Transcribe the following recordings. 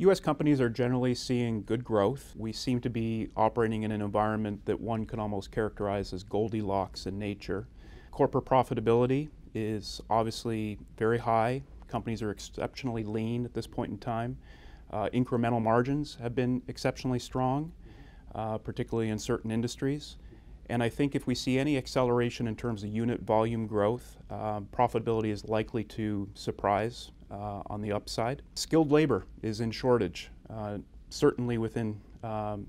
U.S. companies are generally seeing good growth. We seem to be operating in an environment that one can almost characterize as Goldilocks in nature. Corporate profitability is obviously very high. Companies are exceptionally lean at this point in time. Incremental margins have been exceptionally strong, particularly in certain industries. And I think if we see any acceleration in terms of unit volume growth, profitability is likely to surprise on the upside. Skilled labor is in shortage, certainly within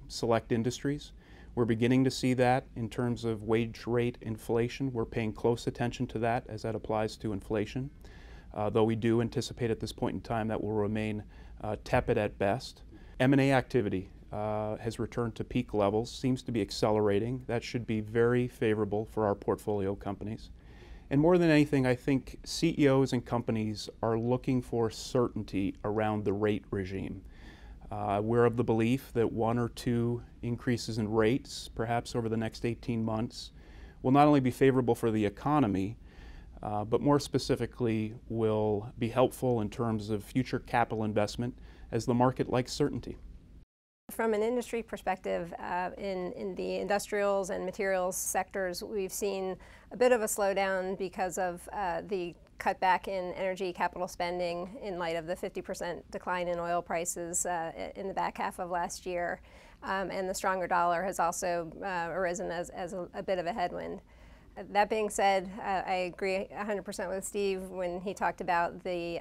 select industries. We're beginning to see that in terms of wage rate inflation. We're paying close attention to that as that applies to inflation, though we do anticipate at this point in time that will remain tepid at best. M&A activity has returned to peak levels, seems to be accelerating. That should be very favorable for our portfolio companies. And more than anything, I think CEOs and companies are looking for certainty around the rate regime. We're of the belief that 1 or 2 increases in rates, perhaps over the next 18 months, will not only be favorable for the economy, but more specifically will be helpful in terms of future capital investment as the market likes certainty. From an industry perspective, in the industrials and materials sectors, we've seen a bit of a slowdown because of the cutback in energy capital spending in light of the 50% decline in oil prices in the back half of last year. And the stronger dollar has also arisen as a bit of a headwind. That being said, I agree 100% with Steve when he talked about the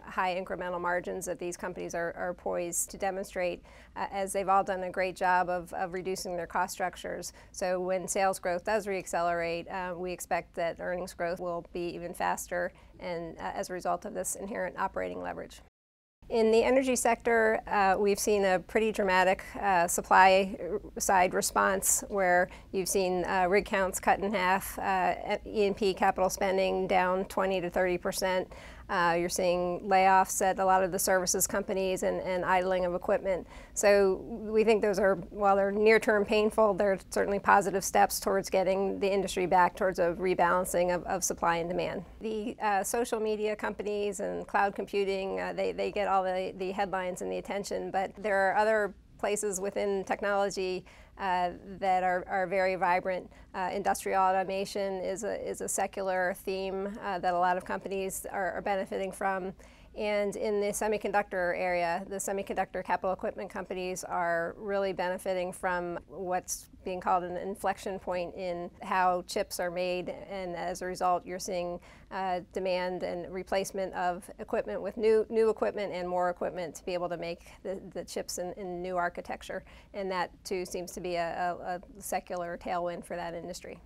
high incremental margins that these companies are poised to demonstrate, as they've all done a great job of reducing their cost structures. So when sales growth does reaccelerate, we expect that earnings growth will be even faster, and as a result of this inherent operating leverage. In the energy sector, we've seen a pretty dramatic supply side response where you've seen rig counts cut in half, E&P capital spending down 20 to 30%. You're seeing layoffs at a lot of the services companies and idling of equipment. So we think those are, while they're near-term painful, they're certainly positive steps towards getting the industry back towards a rebalancing of supply and demand. The social media companies and cloud computing, they get all the headlines and the attention, but there are other places within technology that are very vibrant. Industrial automation is a secular theme that a lot of companies are benefiting from. And in the semiconductor area, the semiconductor capital equipment companies are really benefiting from what's being called an inflection point in how chips are made, and as a result you're seeing demand and replacement of equipment with new equipment and more equipment to be able to make the chips in new architecture, and that too seems to be a secular tailwind for that industry.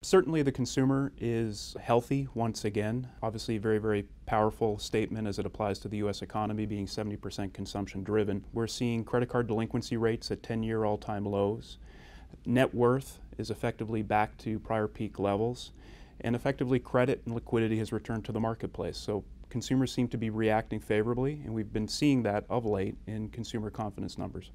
Certainly the consumer is healthy once again. Obviously a very, very powerful statement as it applies to the U.S. economy being 70% consumption driven. We're seeing credit card delinquency rates at 10-year all-time lows. Net worth is effectively back to prior peak levels, and effectively credit and liquidity has returned to the marketplace. So consumers seem to be reacting favorably, and we've been seeing that of late in consumer confidence numbers.